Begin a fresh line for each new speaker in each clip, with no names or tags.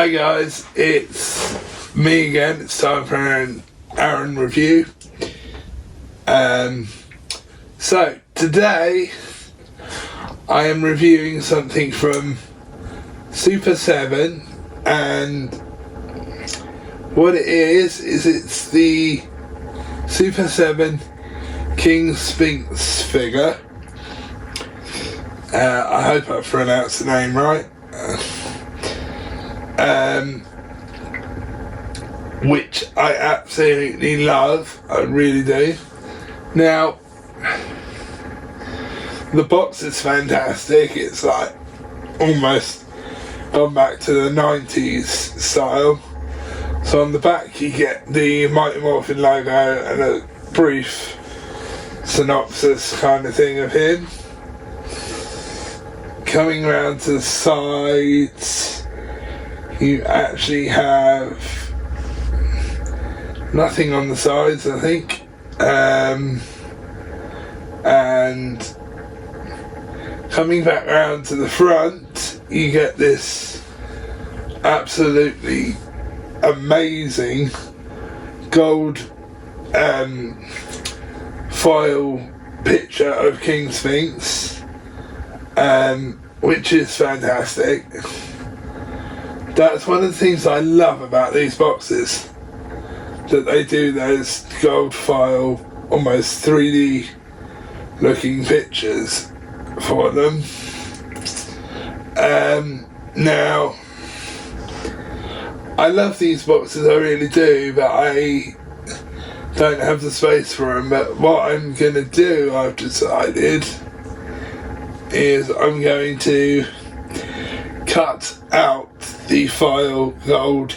Hi guys, it's me again. It's time for an Arran review. So today I am reviewing something from Super7, and what it is it's the Super7 King Sphinx figure. I hope I pronounced the name right. Which I absolutely love. I really do. Now, the box is fantastic. It's like almost gone back to the 90s style. So on the back you get the Mighty Morphin logo and a brief synopsis kind of thing of him. Coming around to the sides, you actually have nothing on the sides, I think, and coming back round to the front, you get this absolutely amazing gold foil picture of King Sphinx, which is fantastic. That's one of the things I love about these boxes, that they do those gold foil, almost 3D looking pictures for them. Now, I love these boxes, I really do, but I don't have the space for them. But what I'm going to do, I've decided, is I'm going to cut out the foil gold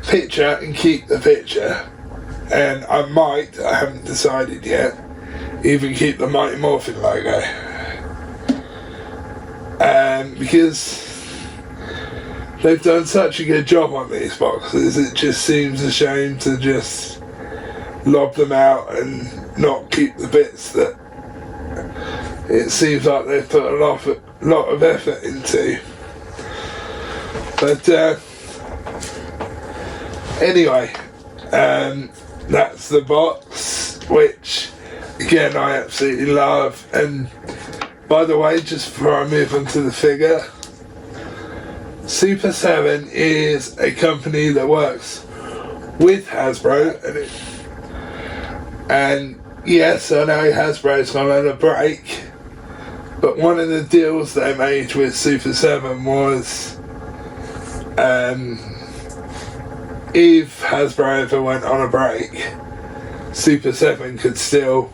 picture and keep the picture, and I haven't decided yet, even keep the Mighty Morphin logo, because they've done such a good job on these boxes. It just seems a shame to just lob them out and not keep the bits that it seems like they've put a lot of effort into. But anyway, that's the box, which again I absolutely love. And by the way, just before I move on to the figure, Super7 is a company that works with Hasbro, and yes, I know Hasbro's gone on a break, but one of the deals they made with Super7 was, if Hasbro ever went on a break, Super7 could still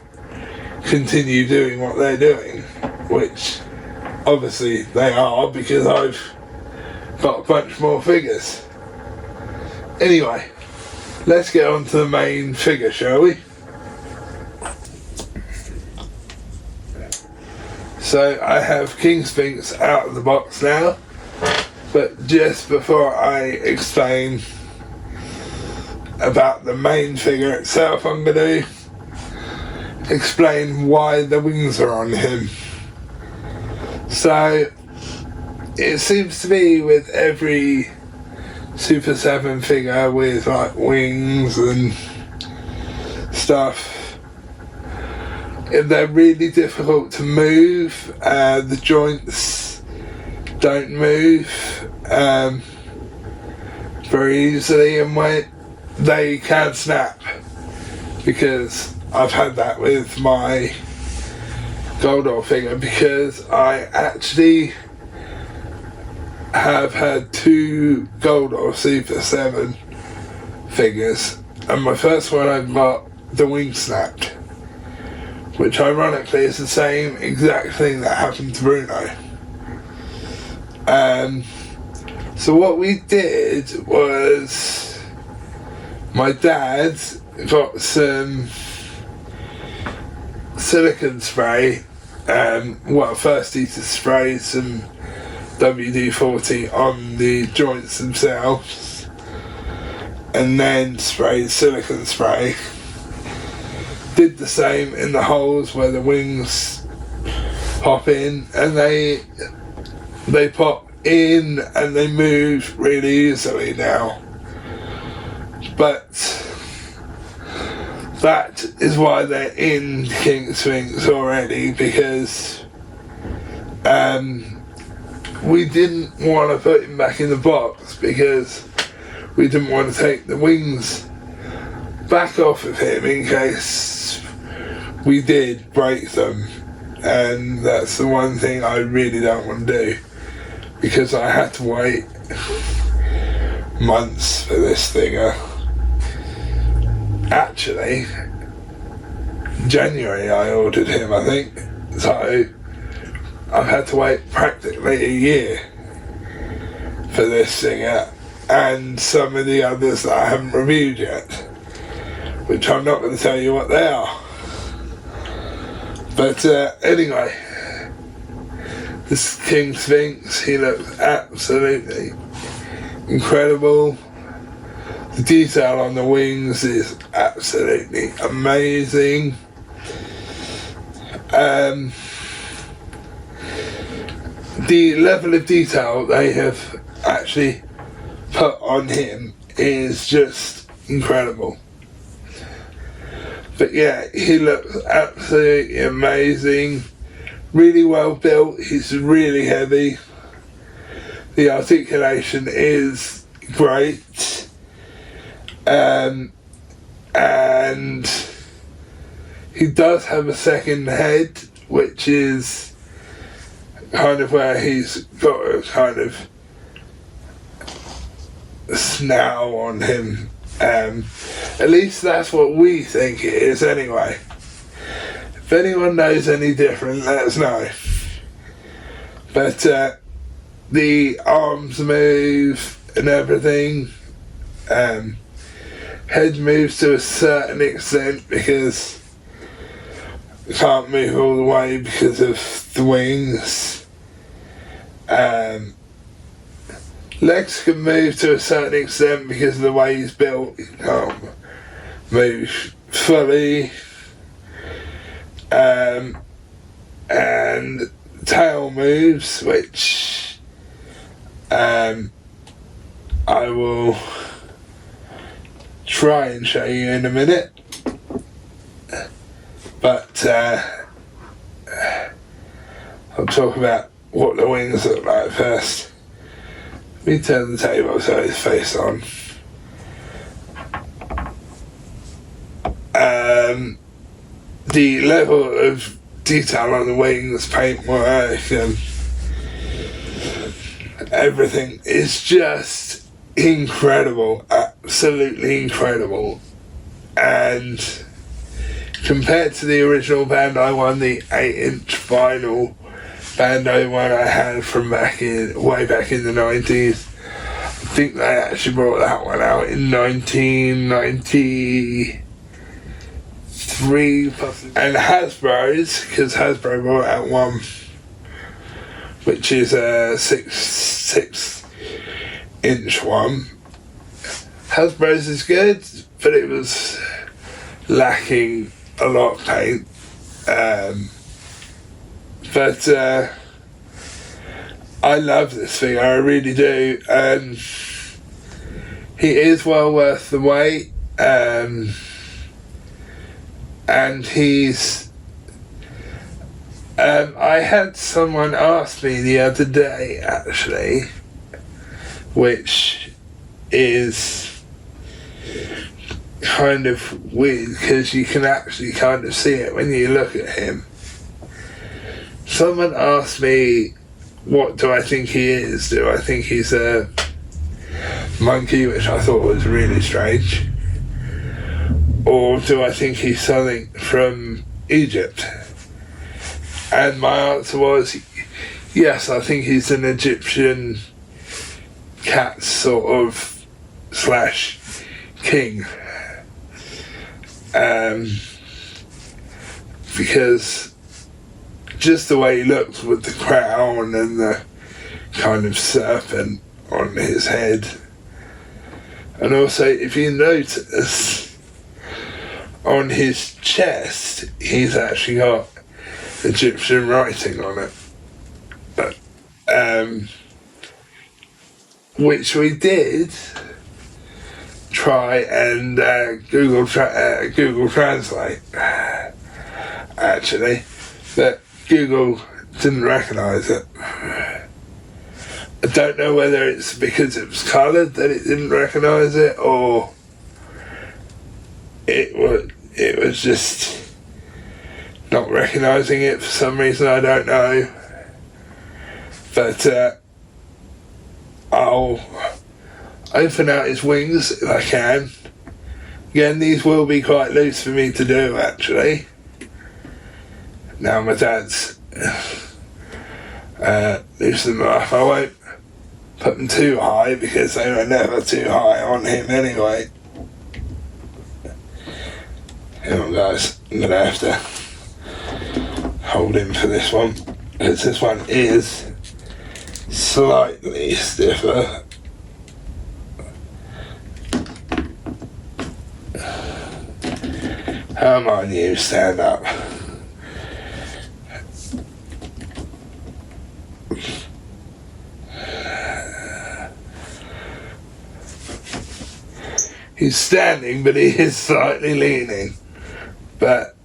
continue doing what they're doing, which obviously they are, because I've got a bunch more figures. Anyway, let's get on to the main figure, shall we? So I have King Sphinx out of the box now, but just before I explain about the main figure itself, I'm going to explain why the wings are on him. So it seems to be with every Super7 figure with like wings and stuff, they're really difficult to move. The joints don't move very easily, and when they can snap, because I've had that with my Goldor figure, because I actually have had two Goldor Super7 figures, and my first one I got the wing snapped, which ironically is the same exact thing that happened to Bruno. So what we did was, my dad got some silicone spray, first he to spray some WD-40 on the joints themselves, and then sprayed silicone spray. Did the same in the holes where the wings pop in, and they pop in and they move really easily now. But that is why they're in King Sphinx already, because we didn't want to put him back in the box because we didn't want to take the wings back off of him in case we did break them, and that's the one thing I really don't want to do, because I had to wait months for this thing. Actually, January I ordered him, I think, so I've had to wait practically a year for this singer and some of the others that I haven't reviewed yet, which I'm not going to tell you what they are. But anyway, this King Sphinx, he looks absolutely incredible. The detail on the wings is absolutely amazing. The level of detail they have actually put on him is just incredible. But yeah, he looks absolutely amazing, really well built, he's really heavy, the articulation is great, and he does have a second head, which is kind of where he's got a kind of snout on him. At least that's what we think it is anyway. If anyone knows any different, let us know. But the arms move and everything. Head moves to a certain extent because it can't move all the way because of the wings. Legs can move to a certain extent because of the way he's built. He can't move fully. And tail moves, which I will try and show you in a minute. But I'll talk about what the wings look like first. Let me turn the table so his face on. The level of detail on the wings, paintwork and everything is just incredible, absolutely incredible. And compared to the original Bandai one, the 8-inch vinyl Bandai one I had from way back in the 90s, I think they actually brought that one out in 1993, and Hasbro's, because Hasbro brought out one which is a 6-inch one. Hasbro's is good, but it was lacking a lot of paint. But I love this thing, I really do. He is well worth the wait, and he's I had someone ask me the other day actually, which is kind of weird because you can actually kind of see it when you look at him. Someone asked me, what do I think he is? Do I think he's a monkey, which I thought was really strange? Or do I think he's something from Egypt? And my answer was, yes, I think he's an Egyptian cat sort of / king. Because just the way he looks with the crown and the kind of serpent on his head. And also, if you notice, on his chest, he's actually got Egyptian writing on it. But which we did try and Google Translate, actually, but Google didn't recognise it. I don't know whether it's because it was coloured that it didn't recognise it, or it was just not recognising it for some reason. I don't know, but I'll open out his wings if I can. Again, these will be quite loose for me to do, actually. Now my dad's loosen them up. I won't put them too high because they were never too high on him anyway. Hang on, guys, I'm going to have to hold him for this one, because this one is slightly stiffer. Come on, you, stand up. He's standing, but he is slightly leaning. But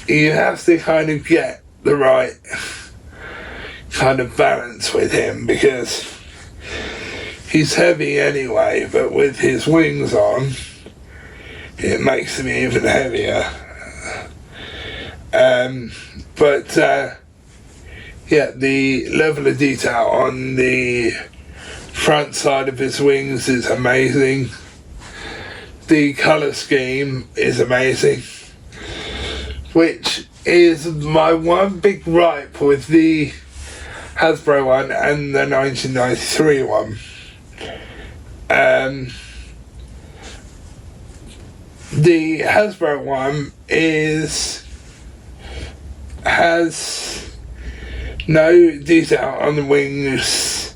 you have to kind of get the right kind of balance with him, because he's heavy anyway, but with his wings on, it makes him even heavier. Yeah, the level of detail on the front side of his wings is amazing. The colour scheme is amazing, which is my one big gripe with the Hasbro one and the 1993 one. The Hasbro one has no detail on the wings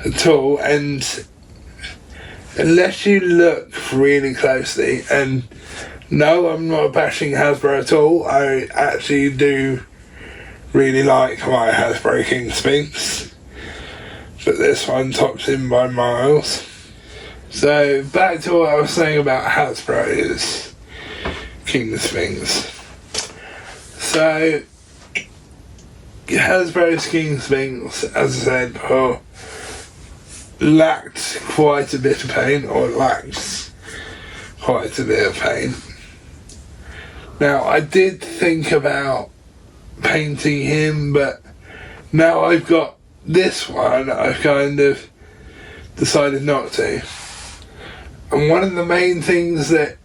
at all, and unless you look really closely, and no, I'm not bashing Hasbro at all, I actually do really like my Hasbro King Sphinx, but this one tops him by miles. So back to what I was saying about Hasbro's King Sphinx. So Hasbro's King Sphinx, as I said before, lacked quite a bit of paint, or lacks quite a bit of paint. Now, I did think about painting him, but now I've got this one, I've kind of decided not to. And one of the main things that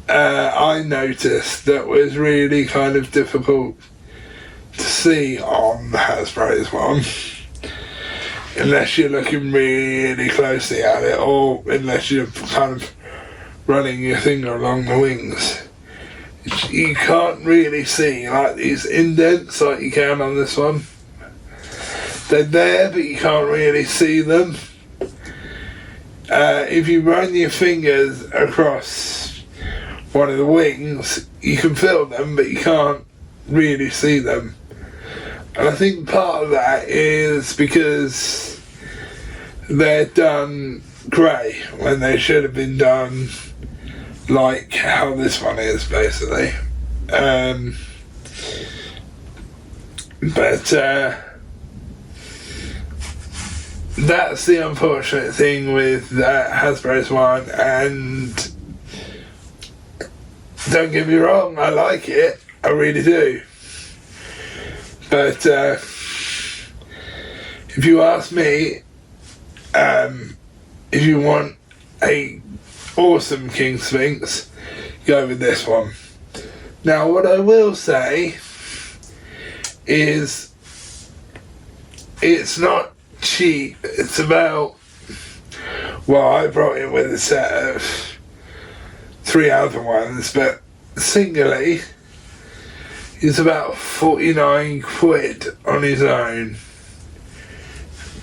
I noticed that was really kind of difficult to see on the Hasbro's one, unless you're looking really closely at it, or unless you're kind of running your finger along the wings, you can't really see like these indents like you can on this one. They're there, but you can't really see them. If you run your fingers across one of the wings, you can feel them, but you can't really see them. And I think part of that is because they're done grey when they should have been done like how this one is, basically. That's the unfortunate thing with Hasbro's one, and don't get me wrong, I like it, I really do. But if you ask me, if you want a awesome King Sphinx, go with this one. Now, what I will say is it's not cheap. It's about, well, I brought it with a set of 3 other ones, but singly it's about 49 quid on his own.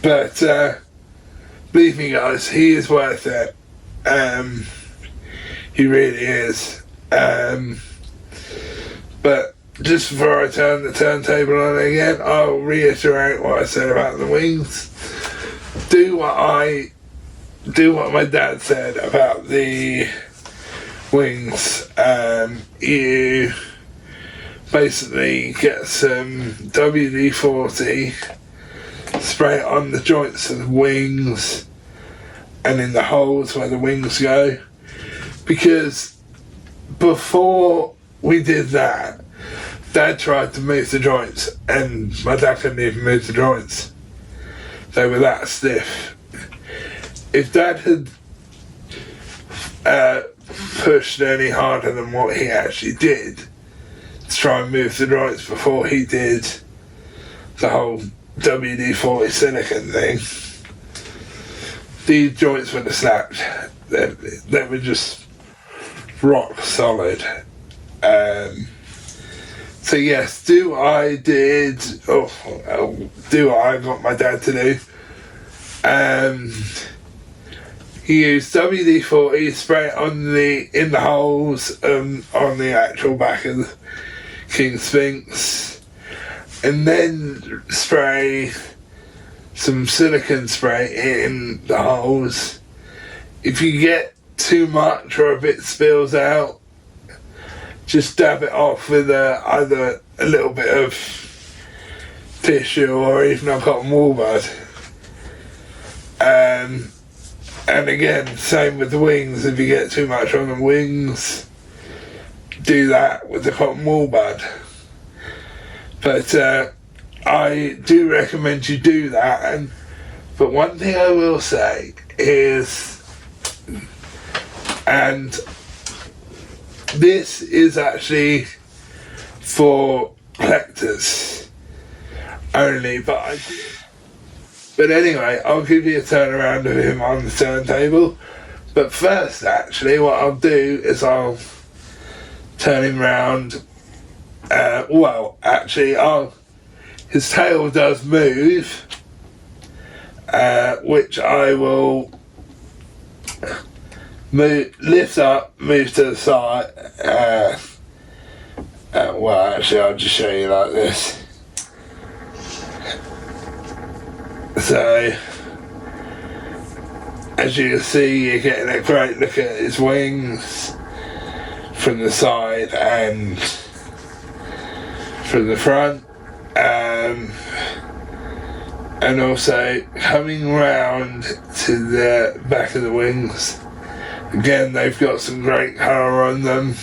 But believe me, guys, he is worth it. He really is. But just before I turn the turntable on again, I'll reiterate what I said about the wings. do what my dad said about the wings. You basically get some WD-40, spray it on the joints of the wings and in the holes where the wings go, because before we did that, Dad tried to move the joints and my dad couldn't even move the joints. They were that stiff. If Dad had pushed any harder than what he actually did to try and move the joints before he did the whole WD-40 silicone thing, these joints would have snapped. They were just rock solid. So yes, do what I got my dad to do. He used WD-40, spray it in the holes on the actual back of the King Sphinx, and then spray some silicone spray in the holes. If you get too much or a bit spills out, just dab it off with either a little bit of tissue or even a cotton wool bud. And again, same with the wings. If you get too much on the wings, do that with the cotton wool bud. But I do recommend you do that. But one thing I will say is, and this is actually for collectors only, but anyway, I'll give you a turnaround of him on the turntable. But first, actually, what I'll do is I'll turn him round. His tail does move, which I will lift up, move to the side. Actually, I'll just show you like this. So, as you can see, you're getting a great look at his wings from the side and from the front, and also coming round to the back of the wings. Again, they've got some great colour on them.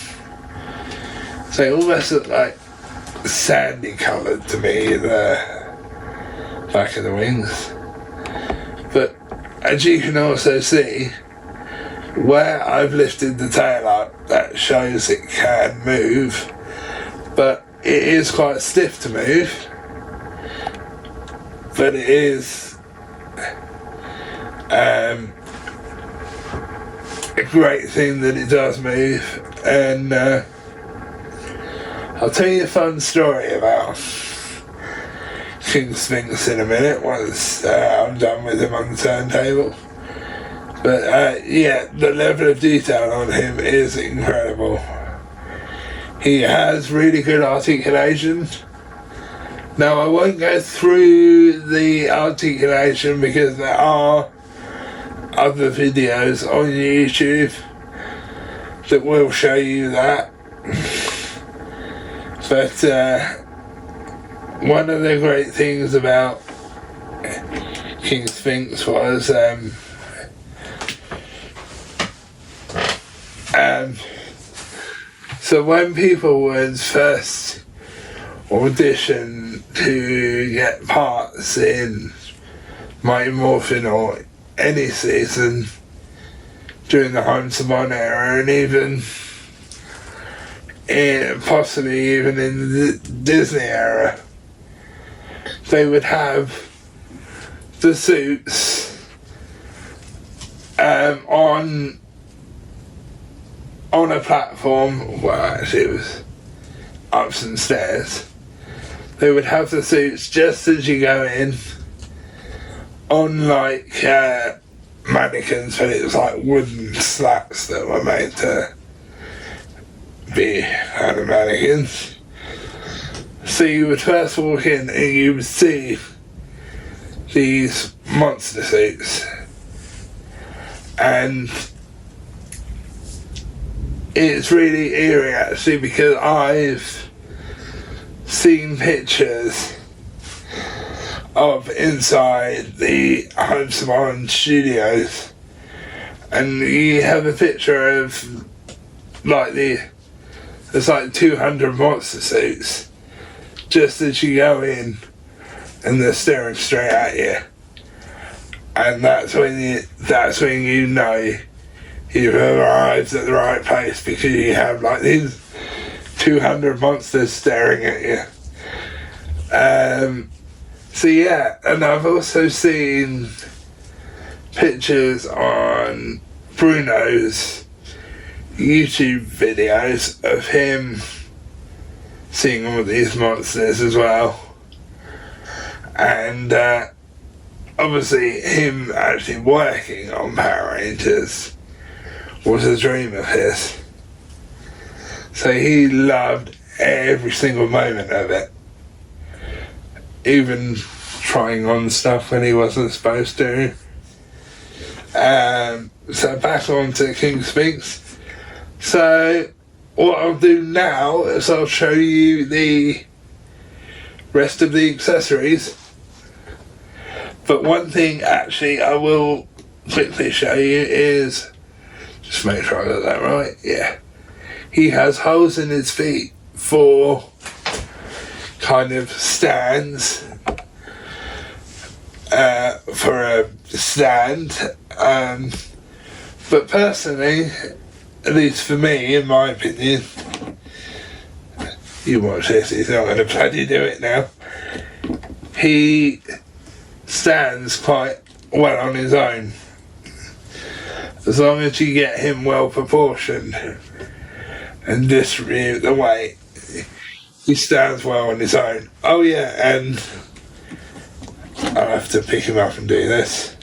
They almost look like sandy coloured to me, the back of the wings. But as you can also see, where I've lifted the tail up, that shows it can move, but it is quite stiff to move. But it is a great thing that it does move. And I'll tell you a fun story about King Sphinx in a minute once I'm done with him on the turntable. But the level of detail on him is incredible. He has really good articulation. Now, I won't go through the articulation because there are other videos on YouTube that will show you that. But one of the great things about King Sphinx was so when people would first audition to get parts in Mighty Morphin or any season during the Homes of On era, and even possibly even in the Disney era, they would have the suits on a platform. Well, actually it was up some stairs. They would have the suits just as you go in on like mannequins, but it was like wooden slats that were made to be kind of mannequins. So you would first walk in and you would see these monster suits, and it's really eerie actually, because I've seen pictures of inside the Home studios, and you have a picture of like there's like 200 monster suits just as you go in, and they're staring straight at you, and that's when you know you've arrived at the right place, because you have like these 200 monsters staring at you. So yeah, and I've also seen pictures on Bruno's YouTube videos of him seeing all these monsters as well, and obviously him actually working on Power Rangers was a dream of his, so he loved every single moment of it, even trying on stuff when he wasn't supposed to. So back on to King Sphinx. So what I'll do now is I'll show you the rest of the accessories, but one thing actually I will quickly show you is, just make sure I got that right, yeah, he has holes in his feet for kind of stands, for a stand, but personally, at least for me, in my opinion, you watch this, he's not going to bloody do it now, he stands quite well on his own, as long as you get him well proportioned and distribute the weight. He stands well on his own. Oh yeah, and I'll have to pick him up and do this,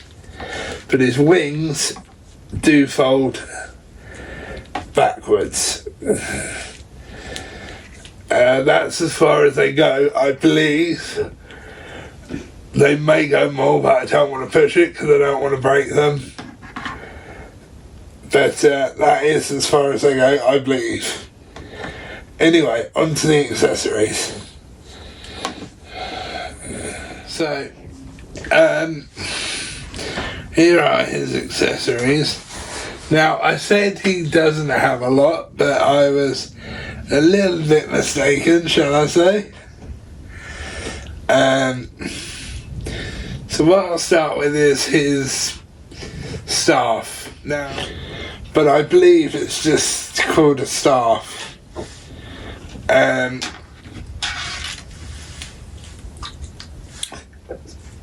but his wings do fold backwards. That's as far as they go, I believe. They may go more, but I don't want to push it because I don't want to break them. But that is as far as they go, I believe. Anyway, on to the accessories. So, here are his accessories. Now, I said he doesn't have a lot, but I was a little bit mistaken, shall I say. So what I'll start with is his staff. Now, but I believe it's just called a staff.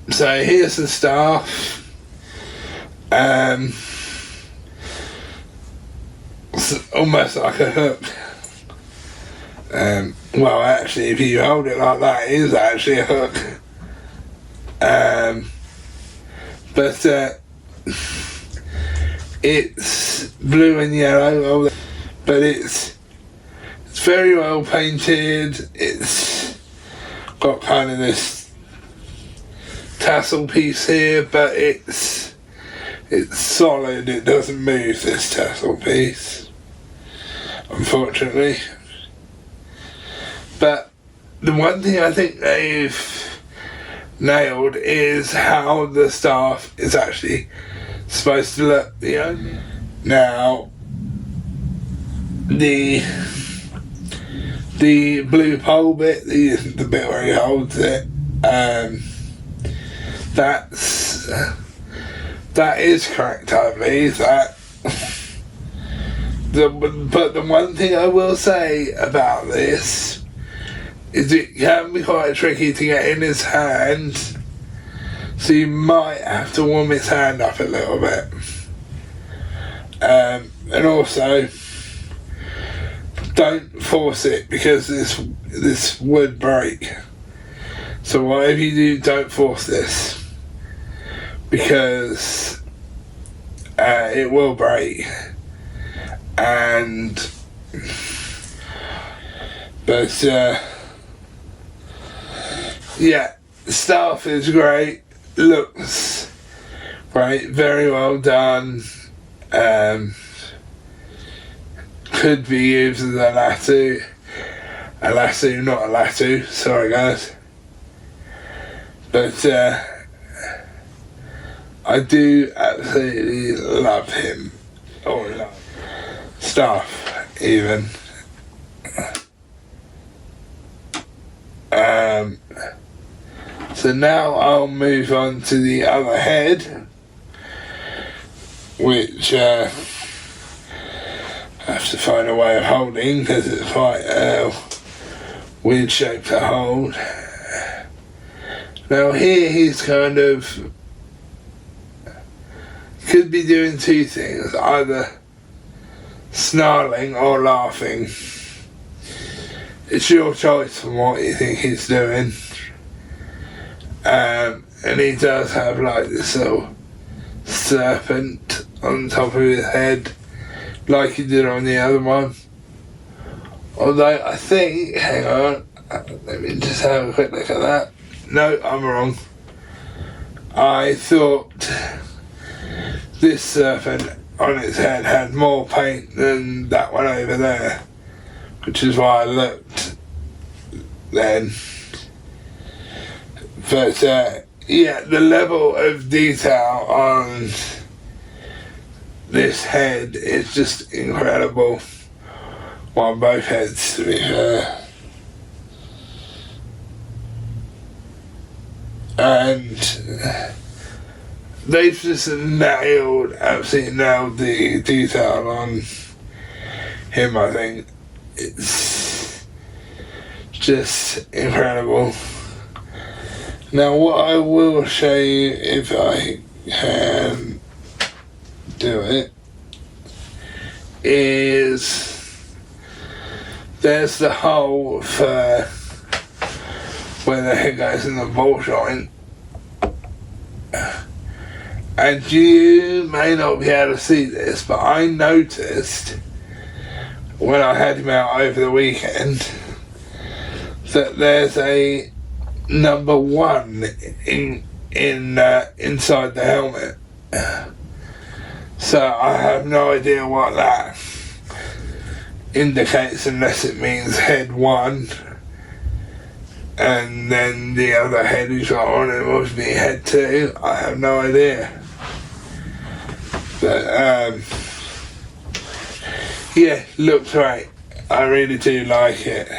So here's the staff. It's almost like a hook. Well, actually, if you hold it like that, it is actually a hook. But it's blue and yellow, but it's very well painted. It's got kind of this tassel piece here, but it's solid. It doesn't move, this tassel piece, unfortunately. But the one thing I think they've nailed is how the staff is actually supposed to look. Now, the blue pole bit, the bit where he holds it, that is correct, I believe. But the one thing I will say about this is it can be quite tricky to get in his hand, so you might have to warm his hand up a little bit. And also, don't force it, because this would break. So whatever you do, don't force this, because it will break. But yeah, the staff is great. looks great, very well done. Could be used as a lasso, not a lasso, sorry guys. But I do absolutely love him, or love stuff even. So now I'll move on to the other head, which I have to find a way of holding because it's quite a weird shape to hold. Now here he's kind of could be doing two things, either snarling or laughing. It's your choice from what you think he's doing. And he does have like this little serpent on top of his head, like he did on the other one. Although I think, hang on, let me just have a quick look at that. No, I'm wrong. I thought this serpent on its head had more paint than that one over there, which is why I looked then. But yeah, the level of detail on this head is just incredible. Well, on both heads, to be fair. And they've just absolutely nailed the detail on him, I think. It's just incredible. Now what I will show you, if I can do it, is there's the hole for where the head goes in the ball joint, and you may not be able to see this, but I noticed when I had him out over the weekend that there's a number 1 inside the helmet. So I have no idea what that indicates, unless it means head 1 and then the other head he's got on it must be head 2. I have no idea. But yeah, looks great. I really do like it.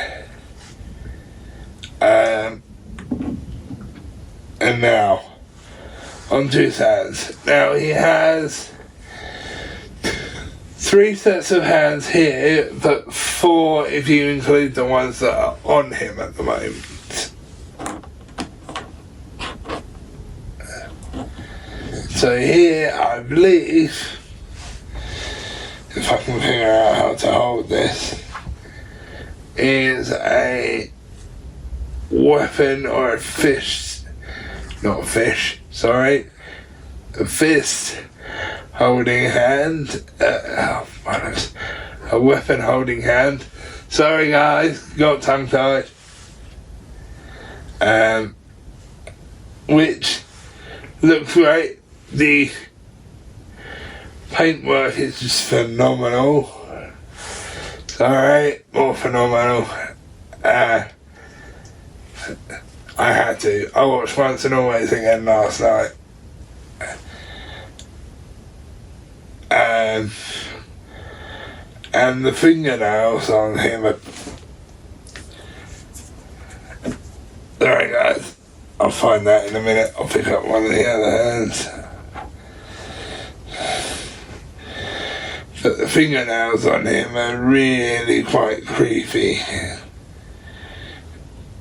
And now on to his hands. Now he has 3 sets of hands here, but 4 if you include the ones that are on him at the moment. So here, I believe, if I can figure out how to hold this, is a weapon or a fist holding hand, a weapon holding hand. Sorry guys, got tongue tied. Which looks great. The paintwork is just phenomenal. Alright, more phenomenal. I had to. I watched Once and Always again last night. And the fingernails on him are... Alright guys, I'll find that in a minute. I'll pick up one of the other hands. But the fingernails on him are really quite creepy.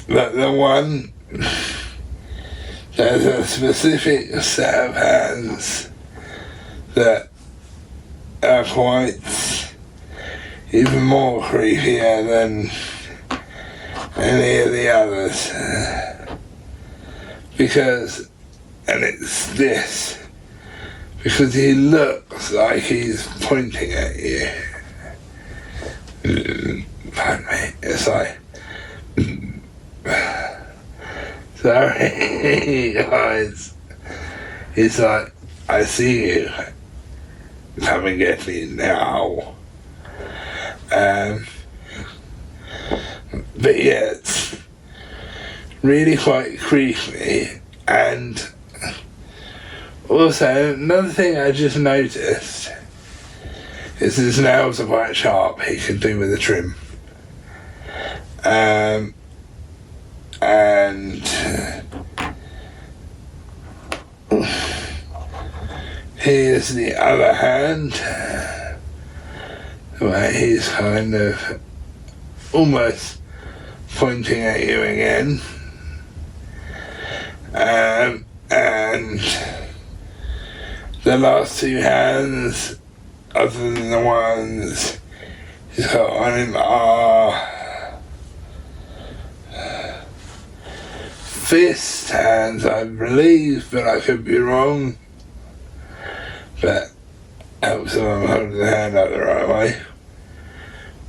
But the one, there's a specific set of hands that are quite even more creepier than any of the others. Because, and it's this, because he looks like he's pointing at you. Pardon me, it's like... Sorry, guys. He's like, I see you. Come and get me now. But yeah, it's really quite creepy. And also, another thing I just noticed is his nails are quite sharp. He could do with a trim. And here's the other hand, where he's kind of almost pointing at you again. And the last two hands, other than the ones he's got on him, are fist hands, I believe, but I could be wrong. But helps if I'm holding the hand up the right way.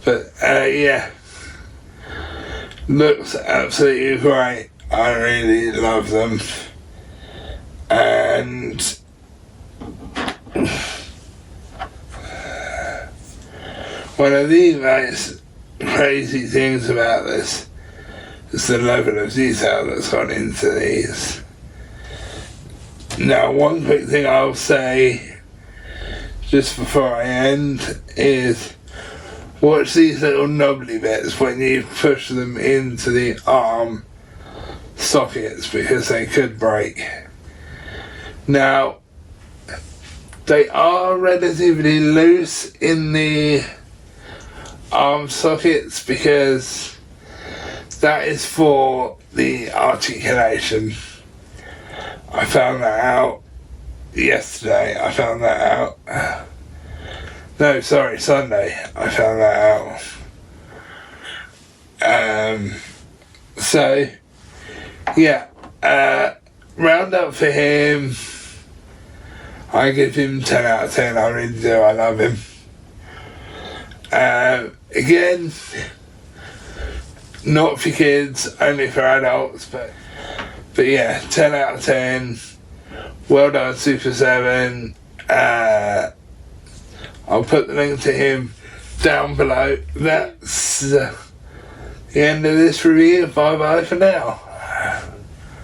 But yeah, looks absolutely great. I really love them. And one of the most crazy things about this is the level of detail that's gone into these. Now, one quick thing I'll say just before I end is watch these little knobbly bits when you push them into the arm sockets, because they could break. Now, they are relatively loose in the arm sockets because that is for the articulation. I found that out yesterday. Sunday. I found that out. So, yeah, round up for him. I give him 10 out of 10. I really do. I love him. Again, not for kids, only for adults, but yeah, 10 out of 10. Well done, Super7. I'll put the link to him down below. That's the end of this review. Bye bye for now.